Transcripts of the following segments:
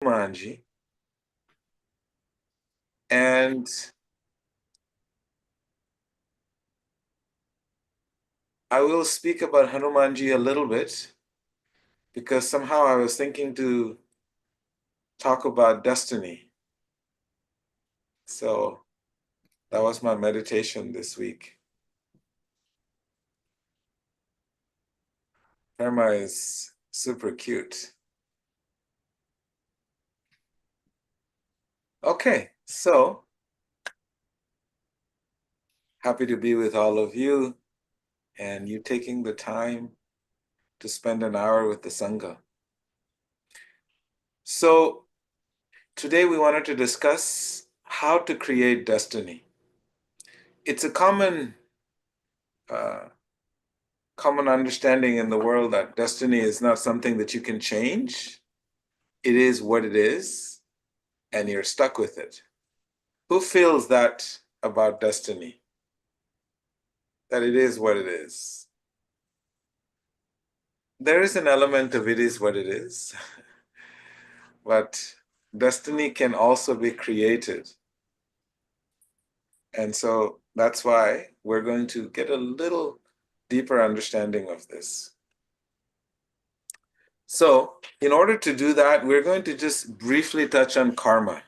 Hanumanji, and I will speak about Hanumanji a little bit because somehow I was thinking to talk about destiny. So that was my meditation this week. Karma is super cute. Okay, so happy to be with all of you and you taking the time to spend an hour with the Sangha. So today we wanted to discuss how to create destiny. It's a common understanding in the world that destiny is not something that you can change. It is what it is, and you're stuck with it. Who feels that about destiny? That it is what it is. There is an element of it is what it is, but destiny can also be created. And so that's why we're going to get a little deeper understanding of this. So, in order to do that, we're going to just briefly touch on karma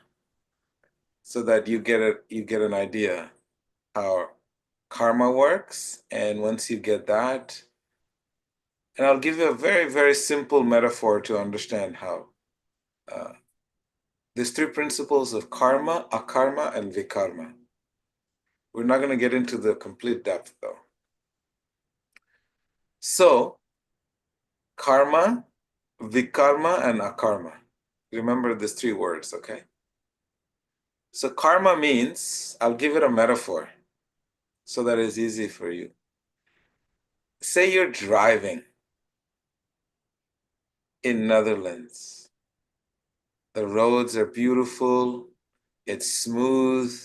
so that you get an idea how karma works. And once you get that, and I'll give you a very, very simple metaphor to understand how. There's three principles of karma, akarma, and vikarma. We're not going to get into the complete depth though. So, karma, vikarma, and akarma. Remember these three words, okay? So karma means, I'll give it a metaphor so that it's easy for you. Say you're driving in Netherlands. The roads are beautiful, it's smooth,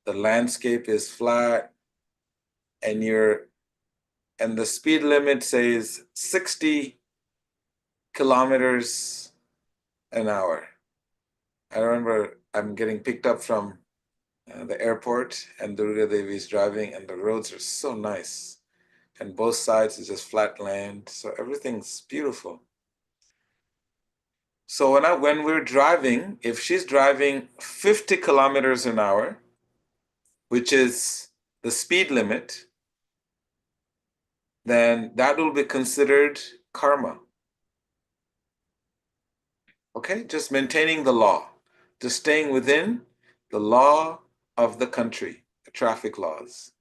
the landscape is flat, and the speed limit says 60 kilometers an hour. I remember I'm getting picked up from the airport and Durga Devi is driving and the roads are so nice. And both sides is just flat land, so everything's beautiful. So when we're driving, if she's driving 50 kilometers an hour, which is the speed limit, then that will be considered karma. Okay, just maintaining the law, just staying within the law of the country, the traffic laws.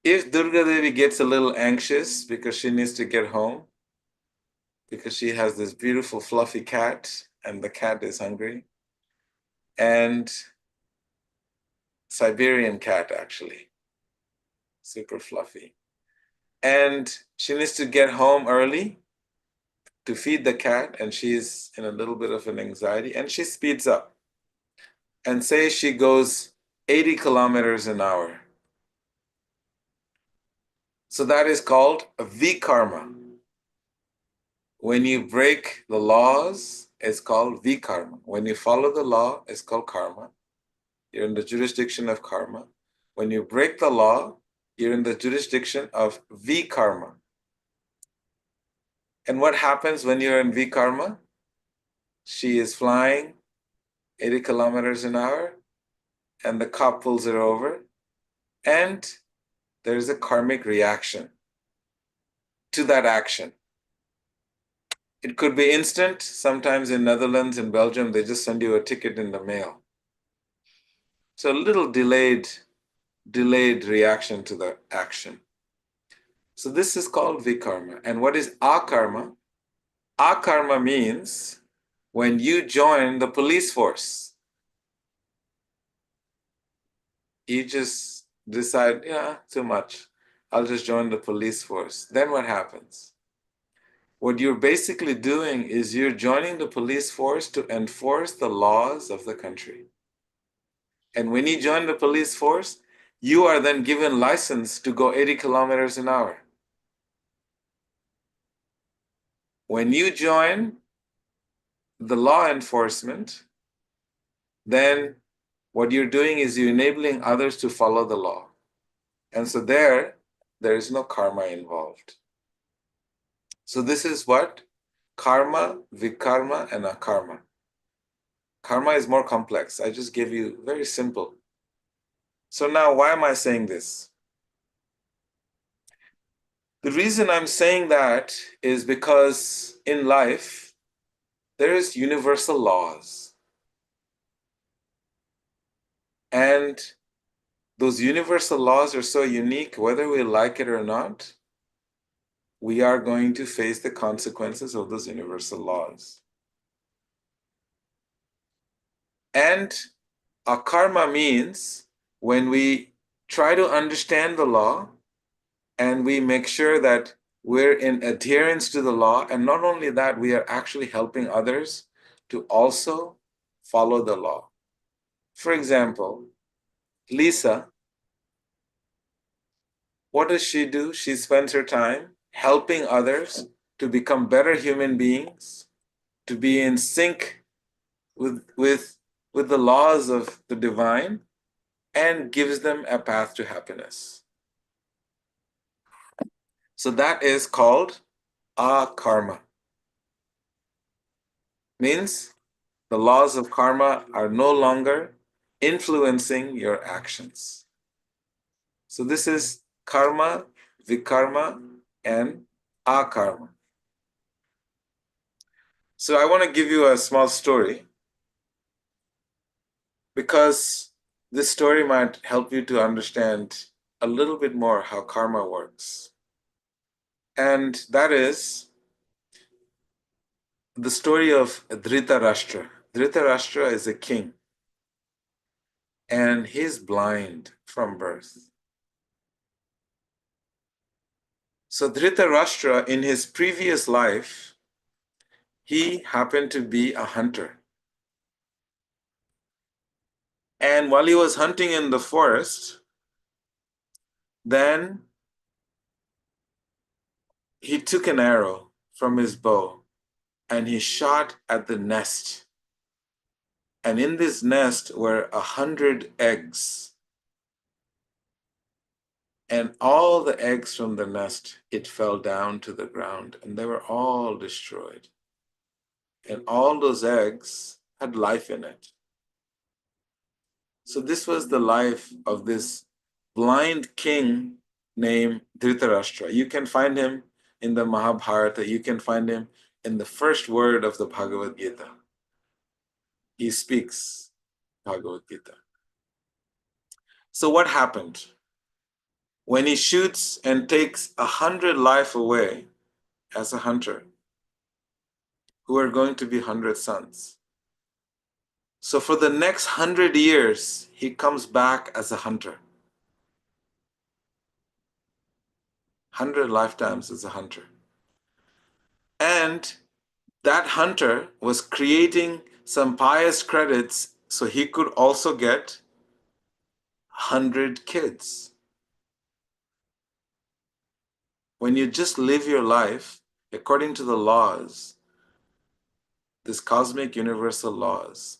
If Durga Devi gets a little anxious because she needs to get home, because she has this beautiful fluffy cat and the cat is hungry, and Siberian cat actually, super fluffy, and she needs to get home early to feed the cat, and she's in a little bit of an anxiety, and she speeds up and say she goes 80 kilometers an hour. So that is called a vikarma. When you break the laws, it's called vikarma. When you follow the law, it's called karma. You're in the jurisdiction of karma. When you break the law, you're in the jurisdiction of vikarma. And what happens when you're in vikarma? She is flying 80 kilometers an hour, and the cop pulls her over, and there's a karmic reaction to that action. It could be instant. Sometimes in Netherlands and Belgium, they just send you a ticket in the mail. So a little delayed reaction to the action. So this is called vikarma. And what is akarma? Akarma means when you join the police force. You just decide, yeah, too much. I'll just join the police force. Then what happens? What you're basically doing is you're joining the police force to enforce the laws of the country. And when you join the police force, you are then given license to go 80 kilometers an hour. When you join the law enforcement, then what you're doing is you're enabling others to follow the law. And so there is no karma involved. So this is what? Karma, vikarma, and akarma. Karma is more complex. I just gave you very simple. So now, why am I saying this? The reason I'm saying that is because in life, there is universal laws. And those universal laws are so unique, whether we like it or not, we are going to face the consequences of those universal laws. And akarma means when we try to understand the law and we make sure that we're in adherence to the law, and not only that, we are actually helping others to also follow the law. For example, Lisa, what does she do? She spends her time helping others to become better human beings, to be in sync with the laws of the divine, and gives them a path to happiness. So that is called akarma. Means the laws of karma are no longer influencing your actions. So this is karma, vikarma, and akarma. So I want to give you a small story because this story might help you to understand a little bit more how karma works. And that is the story of Dhritarashtra. Dhritarashtra is a king, and he's blind from birth. So Dhritarashtra, in his previous life, he happened to be a hunter. And while he was hunting in the forest, then he took an arrow from his bow and he shot at the nest. And in this nest were 100 eggs. And all the eggs from the nest, it fell down to the ground and they were all destroyed. And all those eggs had life in it. So this was the life of this blind king named Dhritarashtra. You can find him in the Mahabharata. You can find him in the first word of the Bhagavad Gita. He speaks Bhagavad Gita. So what happened? When he shoots and takes 100 life away as a hunter, who are going to be 100 sons. So for the next 100 years, he comes back as a hunter. 100 lifetimes as a hunter. And that hunter was creating some pious credits so he could also get 100 kids. When you just live your life according to the laws, these cosmic universal laws,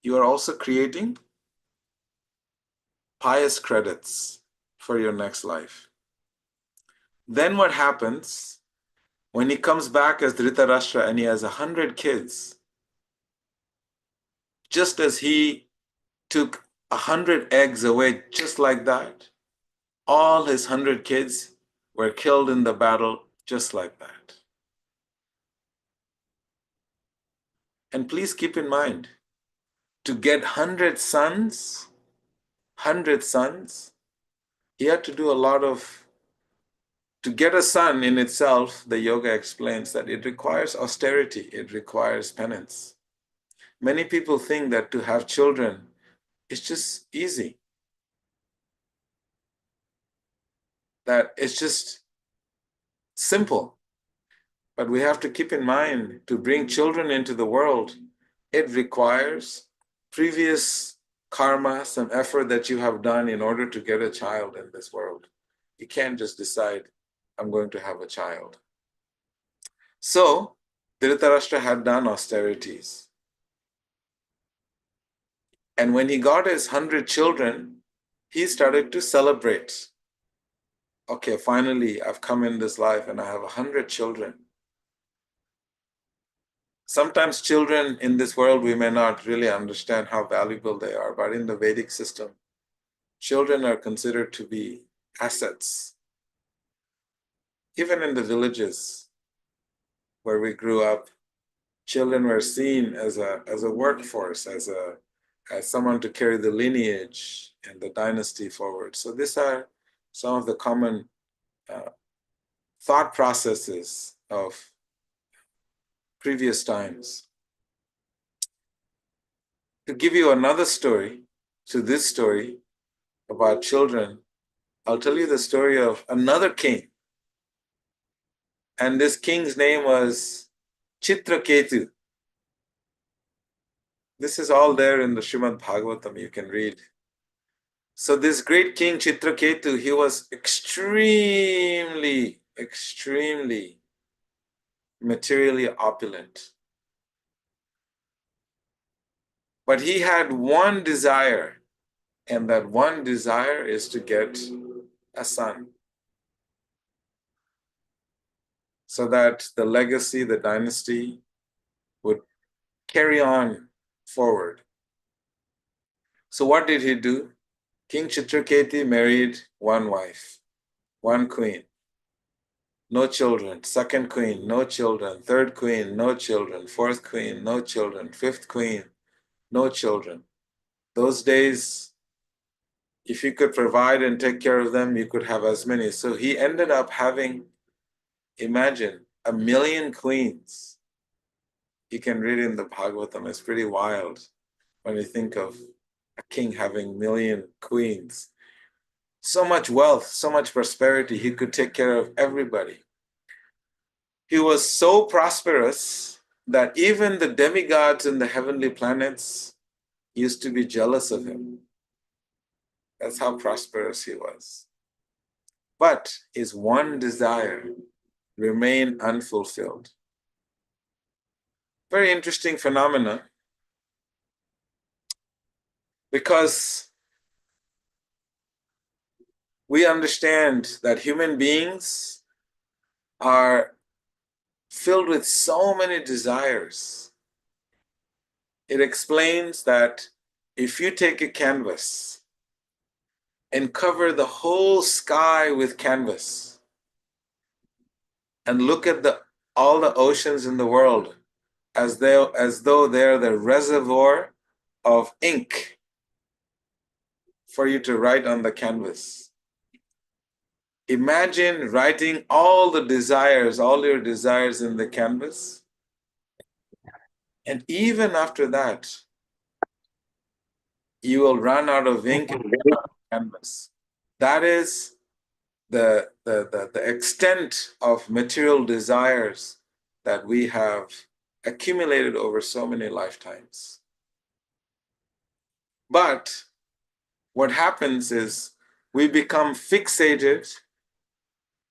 you are also creating pious credits for your next life. Then what happens when he comes back as Dhritarashtra and he has 100 kids? Just as he took 100 eggs away just like that, all his 100 kids were killed in the battle just like that. And please keep in mind, to get 100 sons, he had to do a lot of, to get a son in itself, the yoga explains that it requires austerity, it requires penance. Many people think that to have children is just easy, that it's just simple. But we have to keep in mind, to bring children into the world, it requires previous karma, some effort that you have done in order to get a child in this world. You can't just decide, I'm going to have a child. So Dhritarashtra had done austerities. And when he got his 100 children, he started to celebrate. Okay, finally, I've come in this life and I have 100 children. Sometimes children in this world, we may not really understand how valuable they are, but in the Vedic system, children are considered to be assets. Even in the villages where we grew up, children were seen as a workforce, as someone to carry the lineage and the dynasty forward. So these are some of the common thought processes of previous times. To give you another story to this story about children, I'll tell you the story of another king. And this king's name was Chitraketu. This is all there in the Srimad Bhagavatam, you can read. So this great king Chitraketu, he was extremely materially opulent. But he had one desire, and that one desire is to get a son, so that the legacy, the dynasty would carry on forward. So what did he do? King Chitraketu married one wife, one queen, no children. Second queen, no children. Third queen, no children. Fourth queen, no children. Fifth queen, no children. Those days, if you could provide and take care of them, you could have as many. So he ended up having, imagine, 1,000,000 queens. You can read in the Bhagavatam. It's pretty wild when you think of a king having 1,000,000 queens. So much wealth, so much prosperity, he could take care of everybody. He was so prosperous that even the demigods in the heavenly planets used to be jealous of him. That's how prosperous he was. But his one desire remained unfulfilled. Very interesting phenomena, because we understand that human beings are filled with so many desires. It explains that if you take a canvas and cover the whole sky with canvas and look at all the oceans in the world as though they're the reservoir of ink for you to write on the canvas. Imagine writing all the desires, all your desires in the canvas. And even after that, you will run out of ink and run out of canvas. That is the extent of material desires that we have accumulated over so many lifetimes. But what happens is we become fixated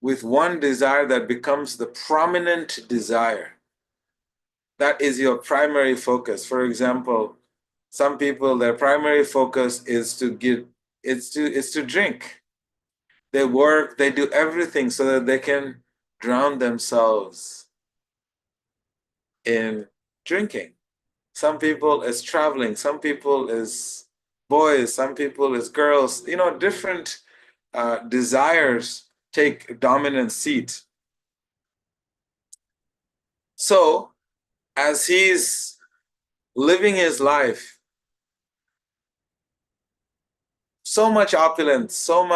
with one desire that becomes the prominent desire. That is your primary focus. For example, some people, their primary focus is to drink. They work, they do everything so that they can drown themselves in drinking. Some people is traveling, some people is boys, some people is girls. Different desires take a dominant seat. So, as he's living his life, so much opulence, so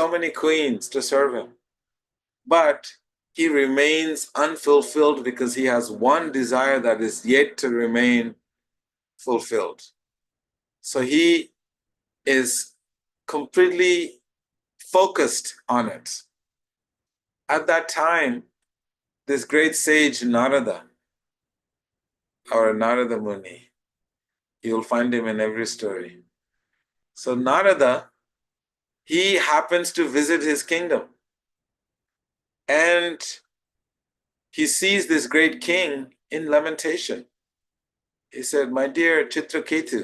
many queens to serve him, but he remains unfulfilled because he has one desire that is yet to remain fulfilled. So he is completely focused on it. At that time, this great sage Narada, or Narada Muni, you'll find him in every story. So Narada, he happens to visit his kingdom. And he sees this great king in lamentation. He said, "My dear Chitraketu,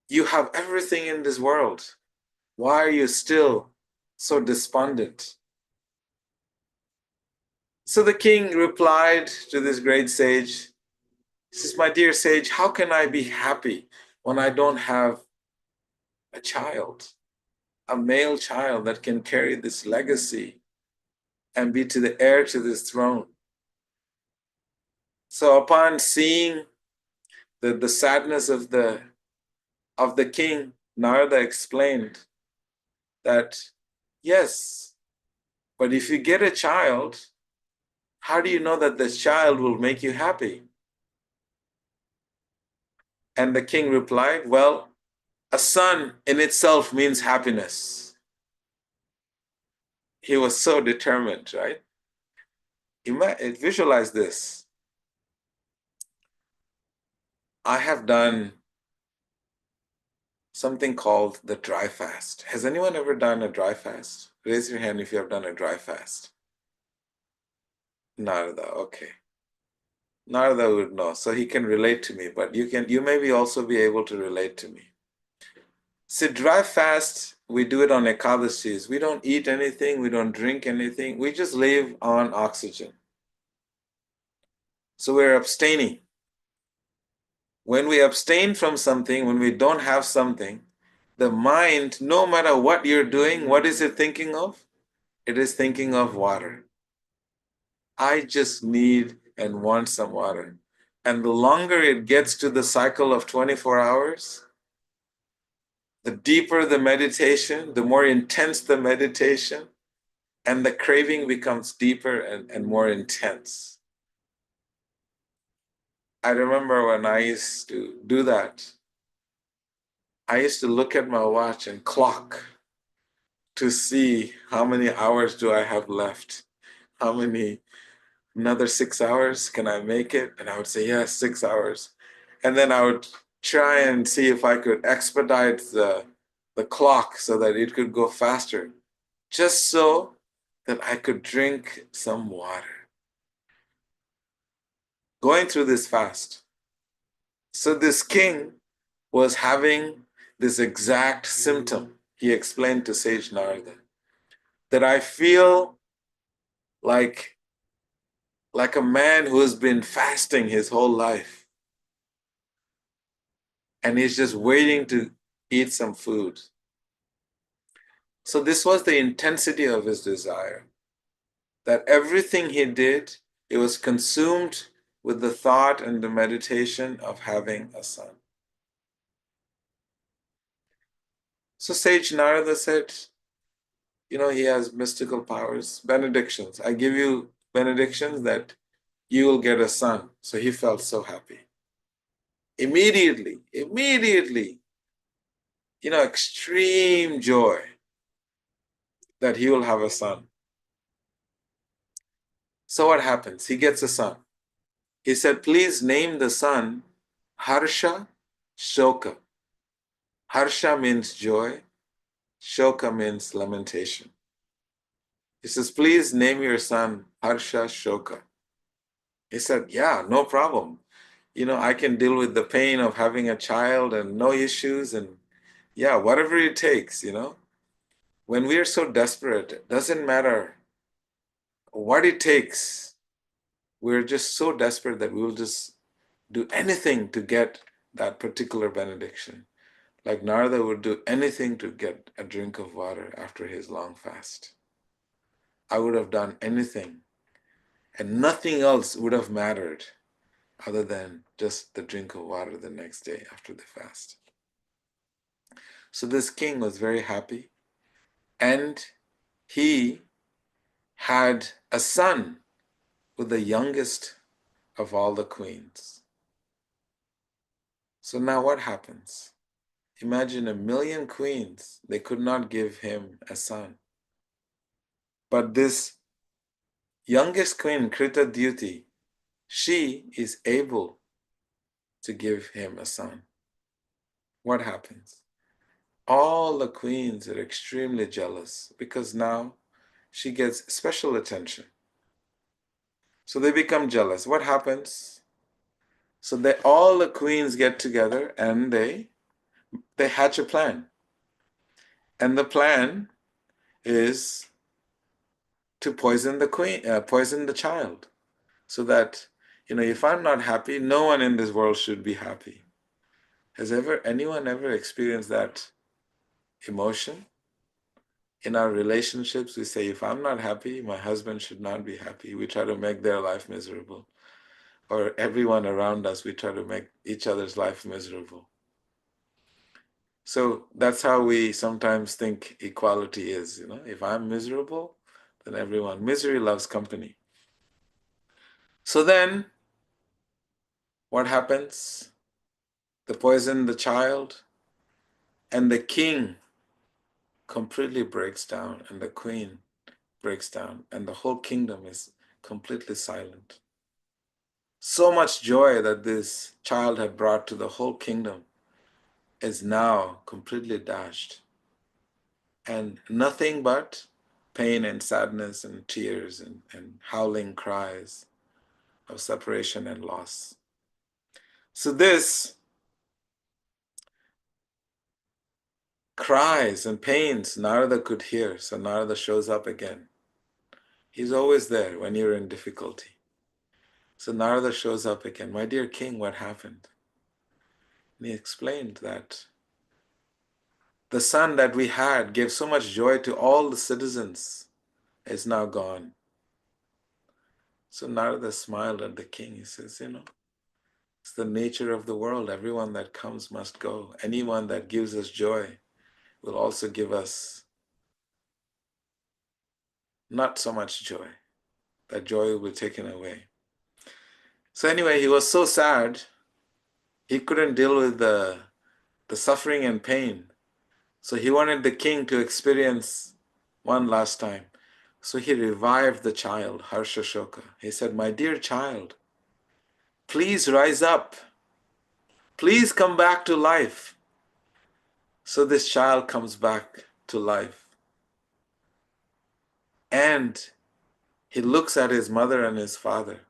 you have everything in this world. Why are you still so despondent?" So the king replied to this great sage, he says, "My dear sage, how can I be happy when I don't have a child, a male child that can carry this legacy and be to the heir to this throne?" So upon seeing the sadness of the king, Narada explained that, yes, but if you get a child, how do you know that this child will make you happy? And the king replied, well, a son in itself means happiness. He was so determined, right? Visualize this. I have done something called the dry fast. Has anyone ever done a dry fast? Raise your hand if you have done a dry fast. Narada, okay. Narada would know, so he can relate to me, but you maybe also be able to relate to me. See, dry fast, we do it on Ekadashis. We don't eat anything, we don't drink anything, we just live on oxygen. So we're abstaining. When we abstain from something, when we don't have something, the mind, no matter what you're doing, what is it thinking of? It is thinking of water. I just need and want some water. And the longer it gets to the cycle of 24 hours, the deeper the meditation, the more intense the meditation, and the craving becomes deeper and more intense. I remember when I used to do that, I used to look at my watch and clock to see how many hours do I have left. Another 6 hours, can I make it? And I would say, yes, 6 hours. And then I would try and see if I could expedite the clock so that it could go faster, just so that I could drink some water. Going through this fast. So this king was having this exact symptom. He explained to Sage Narada that I feel like a man who has been fasting his whole life and he's just waiting to eat some food. So this was the intensity of his desire, that everything he did, it was consumed with the thought and the meditation of having a son. So Sage Narada said, he has mystical powers, benedictions. I give you benedictions that you will get a son. So he felt so happy. Immediately, extreme joy that he will have a son. So what happens? He gets a son. He said, please name the son Harsha Shoka. Harsha means joy. Shoka means lamentation. He says, please name your son Harsha Shoka. He said, yeah, no problem. I can deal with the pain of having a child and no issues and yeah, whatever it takes. When we are so desperate, it doesn't matter what it takes. We're just so desperate that we'll just do anything to get that particular benediction. Like Narada would do anything to get a drink of water after his long fast. I would have done anything, and nothing else would have mattered other than just the drink of water the next day after the fast. So this king was very happy, and he had a son with the youngest of all the queens. So now what happens? Imagine 1,000,000 queens, they could not give him a son. But this youngest queen, Krita Dyuti, she is able to give him a son. What happens? All the queens are extremely jealous because now she gets special attention. So they become jealous. What happens? So all the queens get together and they hatch a plan. And the plan is to poison the poison the child, so that, if I'm not happy, no one in this world should be happy. Has anyone ever experienced that emotion? In our relationships, we say, if I'm not happy, my husband should not be happy. We try to make their life miserable. Or everyone around us, we try to make each other's life miserable. So that's how we sometimes think equality is. If I'm miserable, then everyone. Misery loves company. So then, what happens? They poison the child, and the king completely breaks down, and the queen breaks down, and the whole kingdom is completely silent. So much joy that this child had brought to the whole kingdom is now completely dashed. And nothing but pain and sadness and tears and howling cries of separation and loss. So this cries and pains Narada could hear. So Narada shows up again. He's always there when you're in difficulty. So Narada shows up again. My dear king, what happened? And he explained that the son that we had gave so much joy to all the citizens is now gone. So Narada smiled at the king. He says, it's the nature of the world. Everyone that comes must go. Anyone that gives us joy will also give us not so much joy. That joy will be taken away. So anyway, he was so sad, he couldn't deal with the suffering and pain. So he wanted the king to experience one last time. So he revived the child, Harshashoka. He said, my dear child, please rise up. Please come back to life. So this child comes back to life. And he looks at his mother and his father.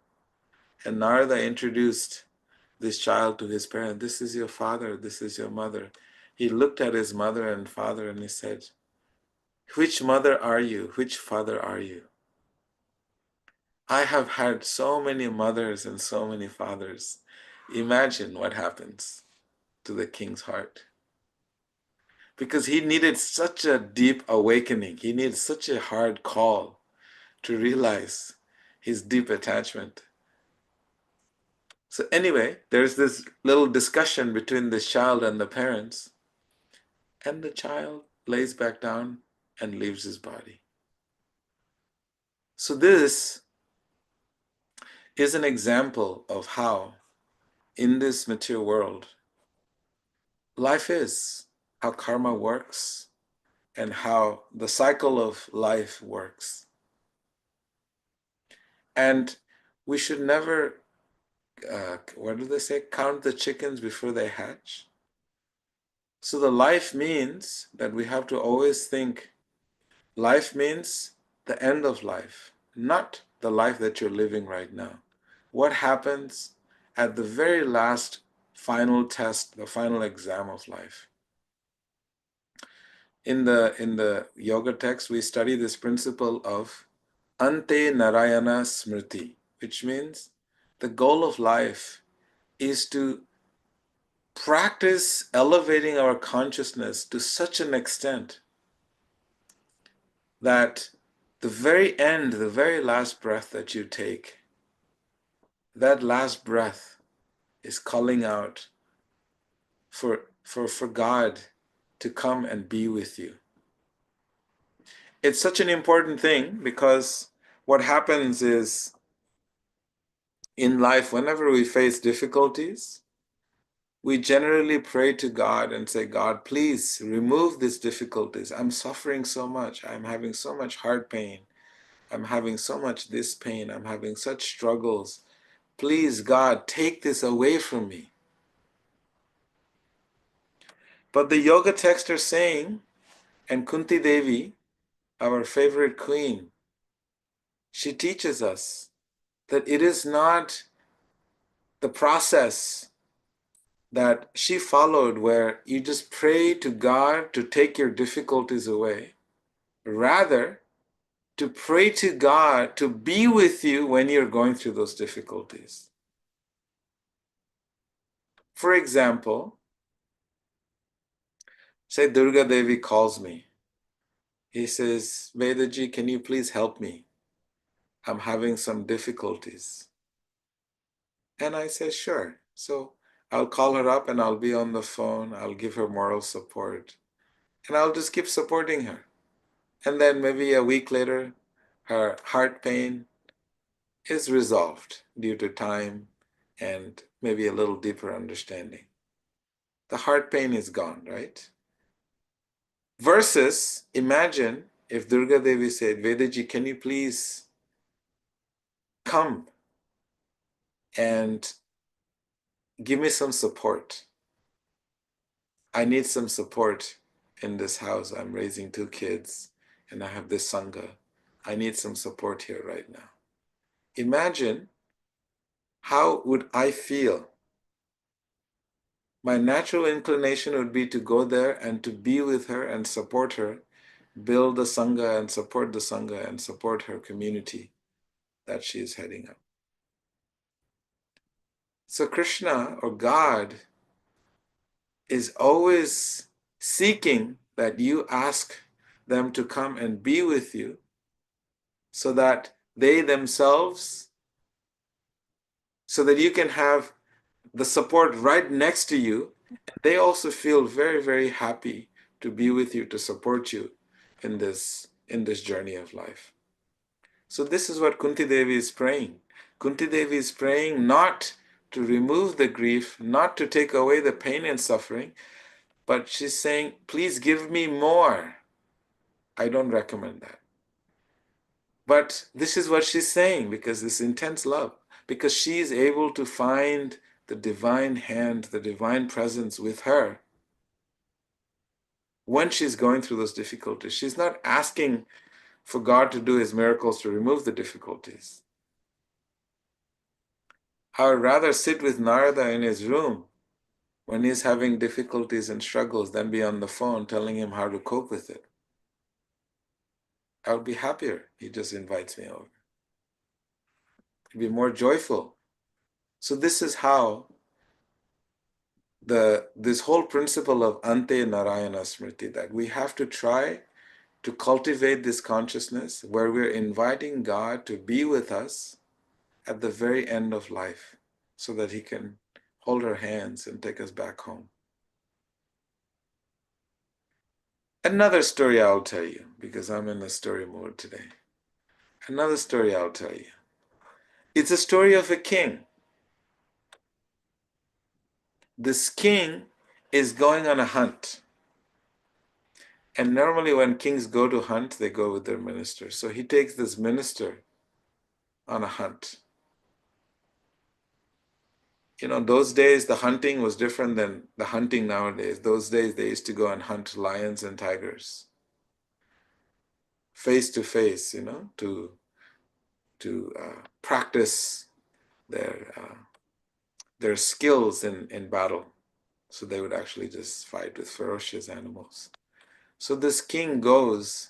And Narada introduced this child to his parents. This is your father, this is your mother. He looked at his mother and father and he said, which mother are you? Which father are you? I have had so many mothers and so many fathers. Imagine what happens to the king's heart. Because he needed such a deep awakening. He needed such a hard call to realize his deep attachment. So anyway, there's this little discussion between the child and the parents. And the child lays back down and leaves his body. So this is an example of how, in this material world, life is, how karma works, and how the cycle of life works. And we should never, what do they say, count the chickens before they hatch. So the life means that we have to always think, life means the end of life, not the life that you're living right now. What happens at the very last final test, the final exam of life? In the yoga text, we study this principle of Ante Narayana Smriti, which means the goal of life is to practice elevating our consciousness to such an extent that the very end, the very last breath that you take, that last breath is calling out for God to come and be with you. It's such an important thing because what happens is in life, whenever we face difficulties, we generally pray to God and say, God, please remove these difficulties. I'm suffering so much. I'm having so much heart pain. I'm having so much this pain. I'm having such struggles. Please, God, take this away from me. But the yoga texts are saying, and Kunti Devi, our favorite queen, she teaches us that it is not the process that she followed where you just pray to God to take your difficulties away. Rather, to pray to God to be with you when you're going through those difficulties. For example, say Durga Devi calls me. He says, Vedaji, can you please help me? I'm having some difficulties. And I say, sure. So I'll call her up and I'll be on the phone. I'll give her moral support. And I'll just keep supporting her. And then maybe a week later, her heart pain is resolved due to time and maybe a little deeper understanding. The heart pain is gone, right? Versus, imagine if Durga Devi said, Vedaji, can you please come and give me some support? I need some support in this house. I'm raising 2 kids and I have this Sangha. I need some support here right now. Imagine how would I feel? My natural inclination would be to go there and to be with her and support her, build the Sangha and support the Sangha and support her community that she is heading up. So Krishna or God is always seeking that you ask them to come and be with you so that they themselves, so that you can have the support right next to you. They also feel very, very happy to be with you, to support you in this journey of life. So this is what Kunti Devi is praying. Kunti Devi is praying not to remove the grief, not to take away the pain and suffering, but she's saying, please give me more. I don't recommend that. But this is what she's saying because this intense love, because she is able to find the divine hand, the divine presence with her when she's going through those difficulties. She's not asking for God to do his miracles to remove the difficulties. I would rather sit with Narada in his room when he's having difficulties and struggles than be on the phone telling him how to cope with it. I would be happier. He just invites me over. He'd be more joyful. So this is how this whole principle of Ante Narayana Smriti, that we have to try to cultivate this consciousness where we're inviting God to be with us at the very end of life so that he can hold our hands and take us back home. Another story I'll tell you, because I'm in a story mode today. Another story I'll tell you. It's a story of a king. This king is going on a hunt. And normally when kings go to hunt, they go with their minister. So he takes this minister on a hunt. You know, those days the hunting was different than the hunting nowadays. Those days they used to go and hunt lions and tigers. Face to face, you know, to practice their skills in battle. So they would actually just fight with ferocious animals. So this king goes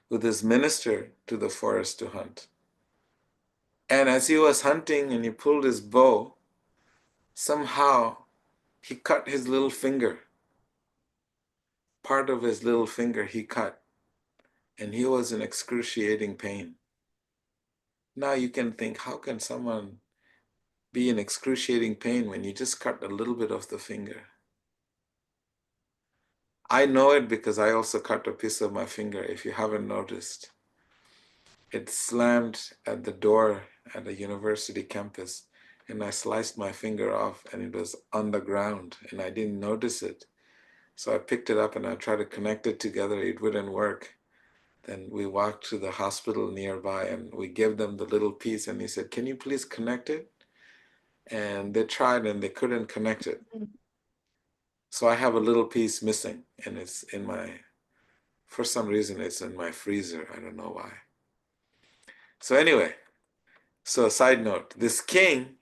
with his minister to the forest to hunt. And as he was hunting and he pulled his bow, somehow he cut his little finger. Part of his little finger he cut, and he was in excruciating pain. Now you can think, how can someone be in excruciating pain when you just cut a little bit of the finger? I know it because I also cut a piece of my finger, if you haven't noticed. It slammed at the door at a university campus, and I sliced my finger off, and it was on the ground, and I didn't notice it. So I picked it up and I tried to connect it together. It wouldn't work. Then we walked to the hospital nearby and we gave them the little piece, and he said, can you please connect it? And they tried and they couldn't connect it. So I have a little piece missing, and it's in for some reason it's in my freezer. I don't know why. So anyway, So, side note, this king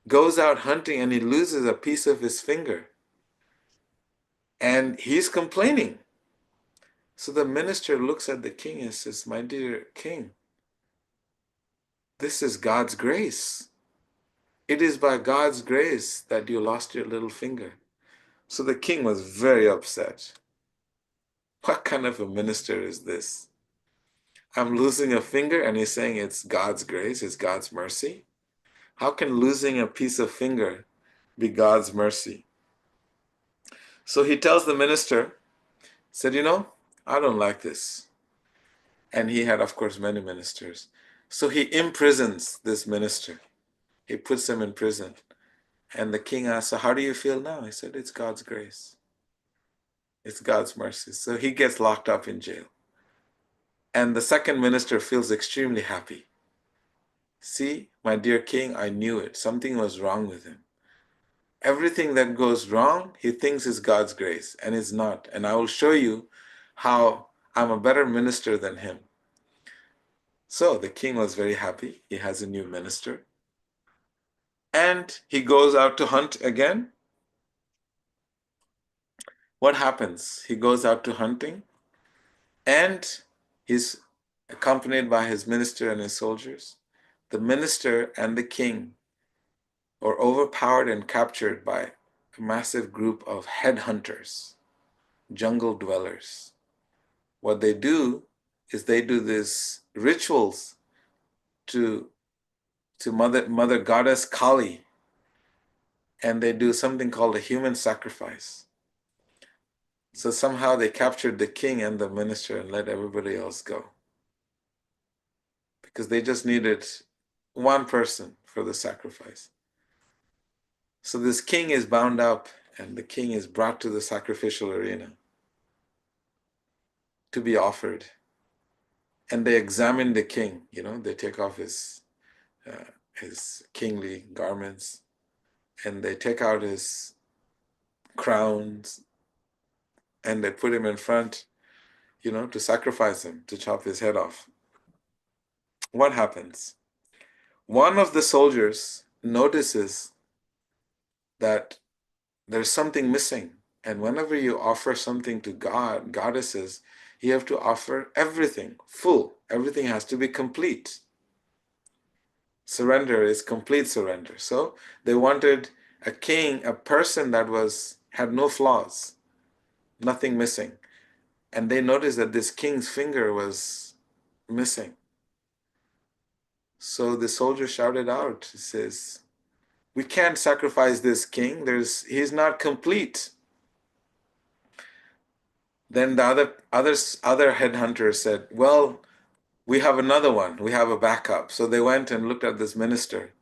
goes out hunting and he loses a piece of his finger. And he's complaining. So the minister looks at the king and says, "My dear king, this is God's grace. It is by God's grace that you lost your little finger." So the king was very upset. What kind of a minister is this? I'm losing a finger and he's saying it's God's grace, it's God's mercy. How can losing a piece of finger be God's mercy? So he tells the minister, said, I don't like this. And he had, of course, many ministers. So he imprisons this minister. He puts him in prison. And the king asked, "So how do you feel now?" He said, "It's God's grace. It's God's mercy." So he gets locked up in jail. And the second minister feels extremely happy. "See, my dear king, I knew it. Something was wrong with him. Everything that goes wrong, he thinks is God's grace, and it's not. And I will show you how I'm a better minister than him." So the king was very happy. He has a new minister. And he goes out to hunt again. What happens? He goes out to hunting, and he's accompanied by his minister and his soldiers. The minister and the king are overpowered and captured by a massive group of headhunters, jungle dwellers. What they do is they do these rituals to Mother Goddess Kali, and they do something called a human sacrifice. So somehow they captured the king and the minister and let everybody else go, because they just needed one person for the sacrifice. So this king is bound up, and the king is brought to the sacrificial arena to be offered. And they examine the king. They take off his kingly garments, and they take out his crowns, and they put him in front, to sacrifice him, to chop his head off. What happens? One of the soldiers notices that there's something missing. And whenever you offer something to God, goddesses, you have to offer everything, full. Everything has to be complete. Surrender is complete surrender. So they wanted a king, a person that had no flaws, nothing missing. And they noticed that this king's finger was missing. So the soldier shouted out, he says, "We can't sacrifice this king. He's not complete." Then the other headhunter said, "Well, we have another one. We have a backup." So they went and looked at this minister,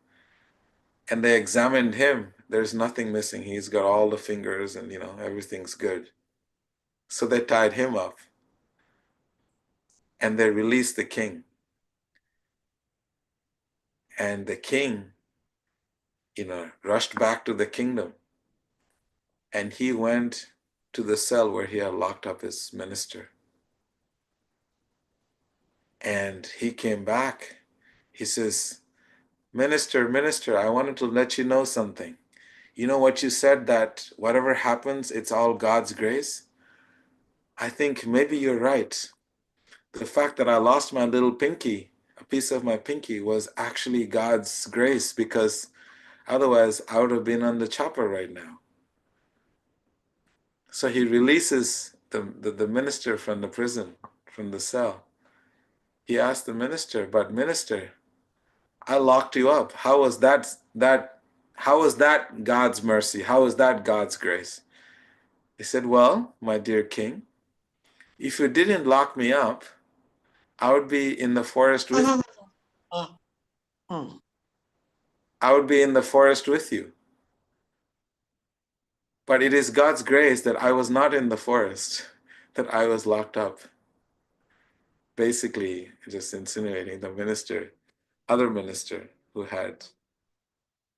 and they examined him. There's nothing missing. He's got all the fingers, and everything's good. So they tied him up, and they released the king. And the king, rushed back to the kingdom, and he went to the cell where he had locked up his minister. And he came back. He says, Minister, I wanted to let you know something. You know what you said, that whatever happens, it's all God's grace? I think maybe you're right. The fact that I lost my little pinky, a piece of my pinky, was actually God's grace, because otherwise I would have been on the chopper right now." So he releases the minister from the prison, from the cell. He asked the minister, "But minister, I locked you up. How was that God's mercy? How was that God's grace?" He said, "Well, my dear king, if you didn't lock me up, I would be in the forest with you. I would be in the forest with you. But it is God's grace that I was not in the forest, that I was locked up." Basically, just insinuating the other minister who had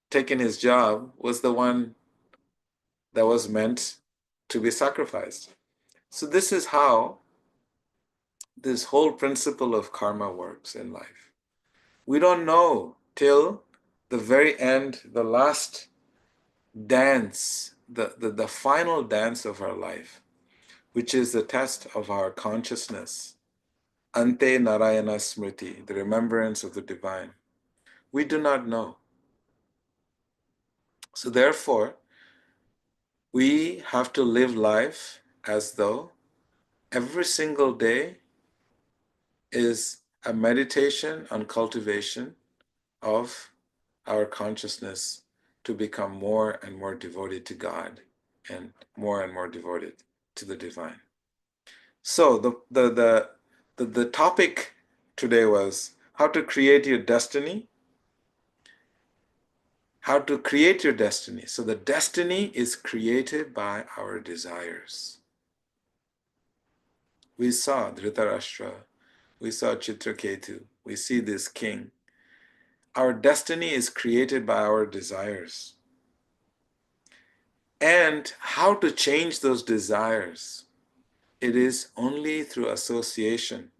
taken his job, was the one that was meant to be sacrificed. So this is how this whole principle of karma works in life. We don't know till the very end, the last dance, the final dance of our life, which is the test of our consciousness. Ante Narayana Smriti, the remembrance of the divine. We do not know. So therefore, we have to live life as though every single day is a meditation on cultivation of our consciousness to become more and more devoted to God and more devoted to the divine. So the topic today was how to create your destiny. How to create your destiny. So the destiny is created by our desires. We saw Dhritarashtra, we saw Chitraketu, we see this king. Our destiny is created by our desires. And how to change those desires? It is only through association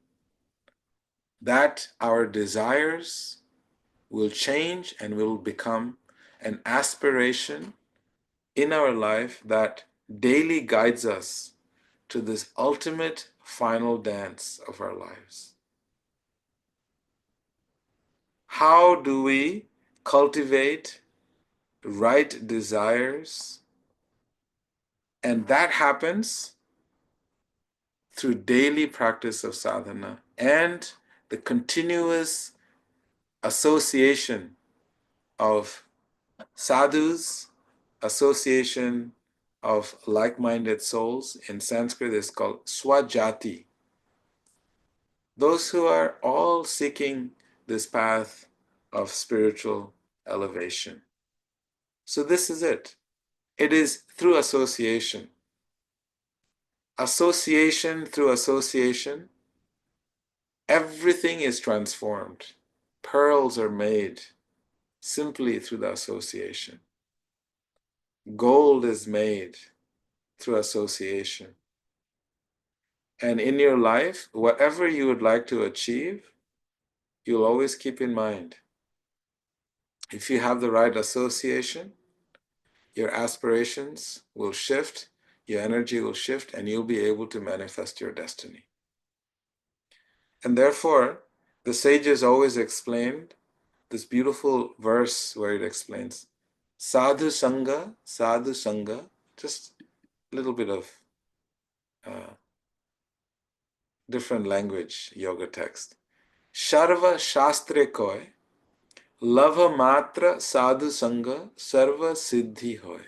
that our desires will change and will become an aspiration in our life that daily guides us to this ultimate final dance of our lives. How do we cultivate right desires? And that happens through daily practice of sadhana and the continuous association of sadhus, association of like-minded souls. In Sanskrit, it's called swajati. Those who are all seeking this path of spiritual elevation. So this is it. It is through association. Association through association, everything is transformed. Pearls are made simply through the association. Gold is made through association. And in your life, whatever you would like to achieve, you'll always keep in mind. If you have the right association, your aspirations will shift, your energy will shift, and you'll be able to manifest your destiny. And therefore, the sages always explained this beautiful verse where it explains sadhu sangha, just a little bit of different language yoga text. Sharva shastre koi, lava matra sadhu sangha, sarva siddhi hoy.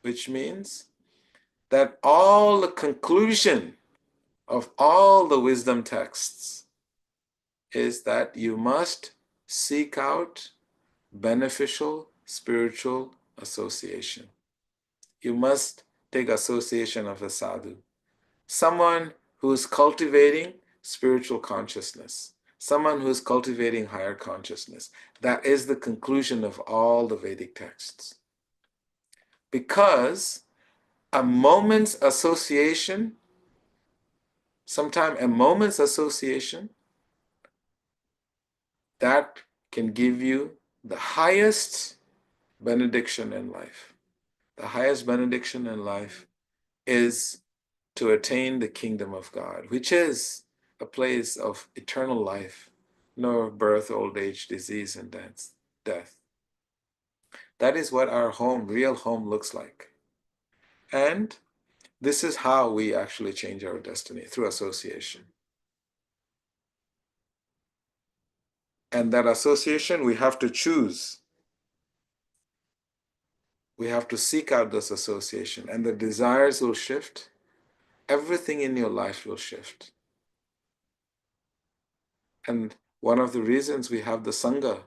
Which means that all the conclusion of all the wisdom texts is that you must seek out beneficial spiritual association. You must take association of a sadhu, someone who's cultivating spiritual consciousness, someone who's cultivating higher consciousness. That is the conclusion of all the Vedic texts. Because a moment's association, sometimes a moment's association, that can give you the highest benediction in life. The highest benediction in life is to attain the kingdom of God, which is a place of eternal life, no birth, old age, disease, and death. That is what our home, real home, looks like. And this is how we actually change our destiny, through association. And that association, we have to choose. We have to seek out this association, and the desires will shift. Everything in your life will shift. And one of the reasons we have the Sangha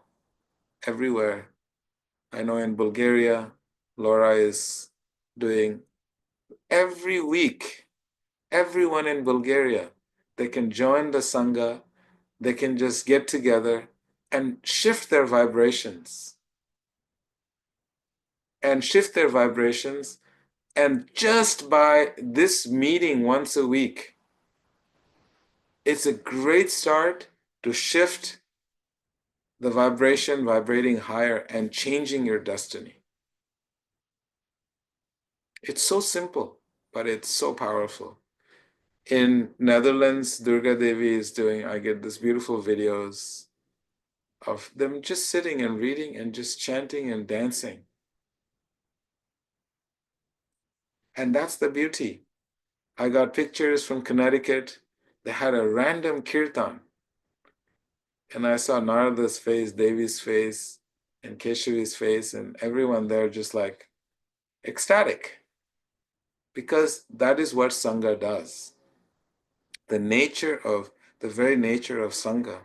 everywhere, I know in Bulgaria, Laura is doing every week, everyone in Bulgaria, they can join the Sangha, they can just get together and shift their vibrations. And shift their vibrations. And just by this meeting once a week, it's a great start to shift the vibration vibrating higher and changing your destiny. It's so simple, but it's so powerful. In Netherlands, Durga Devi is doing, I get these beautiful videos of them just sitting and reading and just chanting and dancing. And that's the beauty. I got pictures from Connecticut. They had a random kirtan. And I saw Narada's face, Devi's face, and Keshavi's face, and everyone there just like ecstatic. Because that is what Sangha does. The very nature of Sangha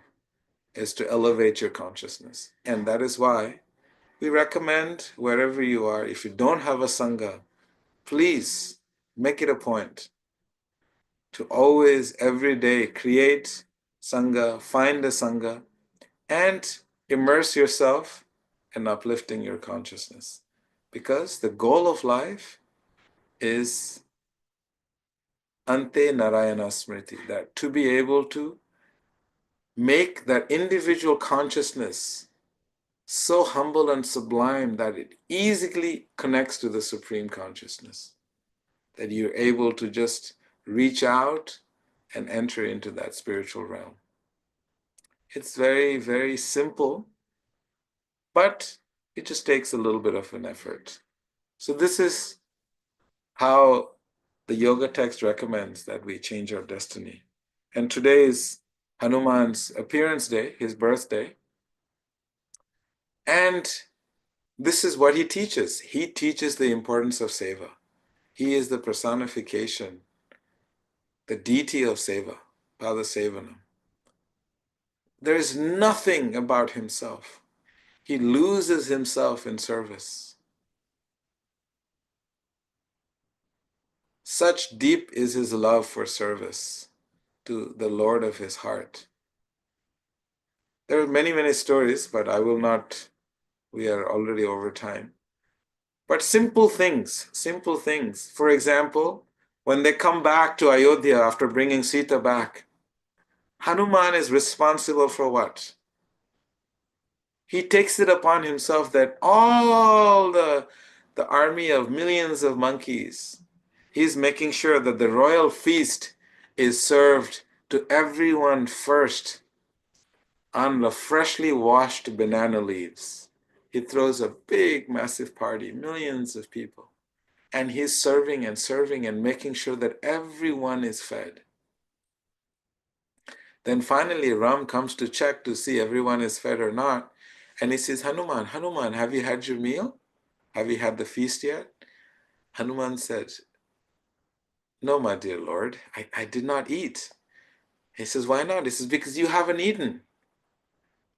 is to elevate your consciousness. And that is why we recommend wherever you are, if you don't have a Sangha, please make it a point to always, every day, create Sangha, find a Sangha, and immerse yourself in uplifting your consciousness. Because the goal of life is Ante Narayana Smriti, that to be able to make that individual consciousness so humble and sublime that it easily connects to the Supreme Consciousness, that you're able to just reach out and enter into that spiritual realm. It's very, very simple, but it just takes a little bit of an effort. So this is how the yoga text recommends that we change our destiny. And today is Hanuman's appearance day, his birthday. And this is what he teaches. He teaches the importance of seva. He is the personification, the deity of seva, Pada Sevanam. There is nothing about himself. He loses himself in service. Such deep is his love for service to the Lord of his heart. There are many, many stories, but I will not, we are already over time. But simple things, simple things. For example, when they come back to Ayodhya after bringing Sita back, Hanuman is responsible for what? He takes it upon himself that all the army of millions of monkeys, he's making sure that the royal feast is served to everyone first on the freshly washed banana leaves. He throws a big, massive party, millions of people. And he's serving and serving and making sure that everyone is fed. Then finally, Ram comes to check to see everyone is fed or not. And he says, Hanuman, Hanuman, have you had your meal? Have you had the feast yet? Hanuman said, no, my dear Lord, I did not eat. He says, why not? He says, because you haven't eaten.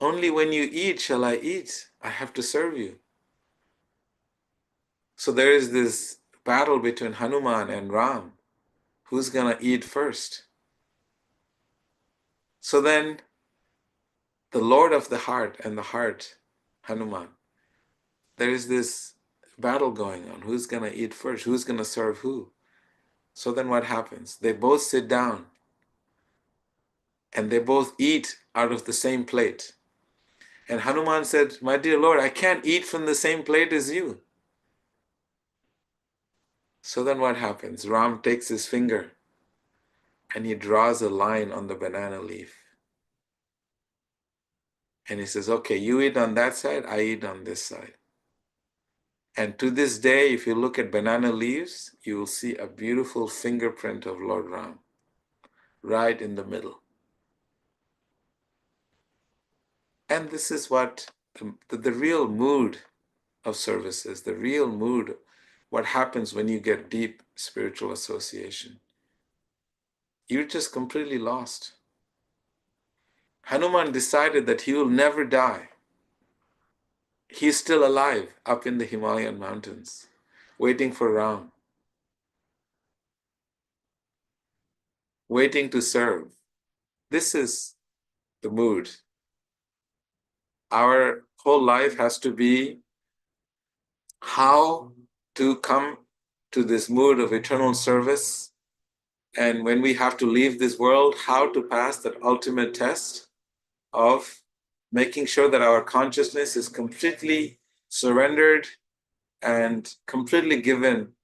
Only when you eat shall I eat. I have to serve you. So there is this battle between Hanuman and Ram. Who's going to eat first? So then the Lord of the heart and the heart, Hanuman, there is this battle going on. Who's going to eat first? Who's going to serve who? So then what happens? They both sit down and they both eat out of the same plate. And Hanuman said, my dear Lord, I can't eat from the same plate as you. So then what happens? Ram takes his finger and he draws a line on the banana leaf. And he says, okay, you eat on that side, I eat on this side. And to this day, if you look at banana leaves, you will see a beautiful fingerprint of Lord Ram right in the middle. And this is what the real mood of service is, the real mood, what happens when you get deep spiritual association. You're just completely lost. Hanuman decided that he will never die. He's still alive up in the Himalayan mountains, waiting for Ram, waiting to serve. This is the mood. Our whole life has to be how to come to this mood of eternal service. And when we have to leave this world, how to pass that ultimate test of making sure that our consciousness is completely surrendered and completely given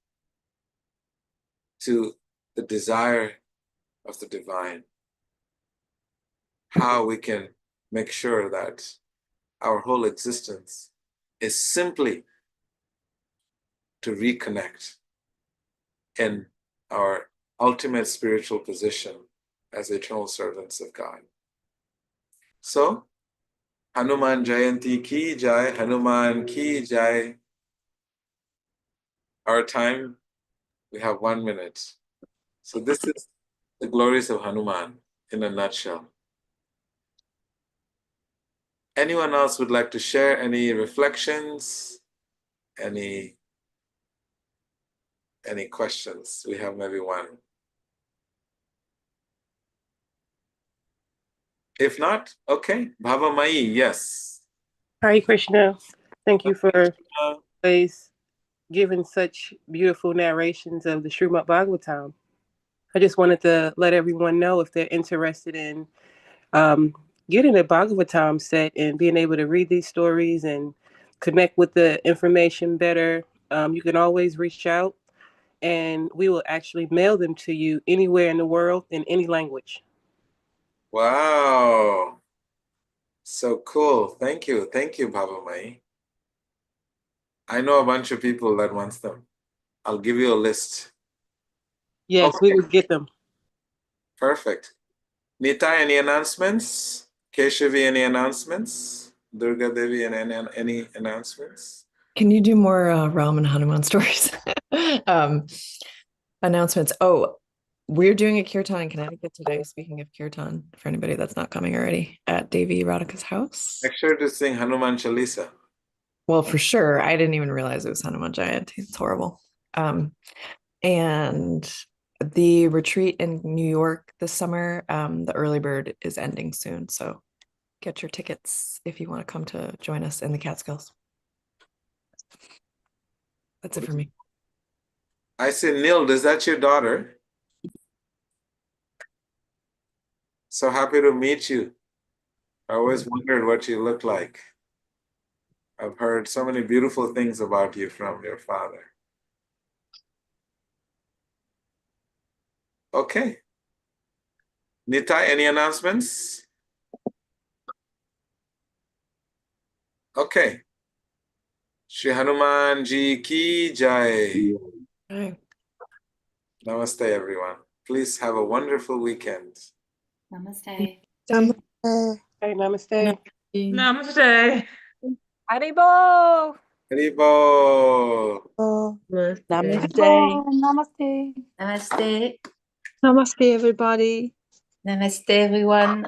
to the desire of the divine. How we can make sure that our whole existence is simply to reconnect in our ultimate spiritual position as eternal servants of God. So, Hanuman Jayanti ki jai, Hanuman ki jai. Our time, we have 1 minute. So this is the glories of Hanuman in a nutshell. Anyone else would like to share any reflections, any questions? We have maybe one. If not, okay. Bhava Mai, yes. Hare Krishna. Thank you for always giving such beautiful narrations of the Srimad Bhagavatam. I just wanted to let everyone know if they're interested in getting a Bhagavatam set and being able to read these stories and connect with the information better, you can always reach out and we will actually mail them to you anywhere in the world in any language. Wow. So cool. Thank you. Thank you, Bhava Mai. I know a bunch of people that wants them. I'll give you a list. Yes, Okay. we will get them. Perfect. Nita, any announcements? Keshavi, any announcements? Durga Devi, any announcements? Can you do more Ram and Hanuman stories? Announcements. Oh, we're doing a kirtan in Connecticut today. Speaking of kirtan, for anybody that's not coming already, at Devi Radhika's house. Make sure to sing Hanuman Chalisa. Well, for sure. I didn't even realize it was Hanuman Jayanti. It's horrible. And the retreat in New York this summer, the early bird is ending soon. So get your tickets if you want to come to join us in the Catskills. That's it for me. I said, Neil, is that your daughter? So happy to meet you. I always wondered what you looked like. I've heard so many beautiful things about you from your father. Okay. Nitai, any announcements? Okay. Shri Hanuman Ji ki jai. Hi. Namaste, everyone. Please have a wonderful weekend. Namaste. Hey, namaste. Namaste. Haribo. Haribo. Namaste. Namaste. Namaste. Namaste, everybody. Namaste, everyone.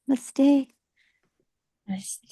Namaste. Namaste.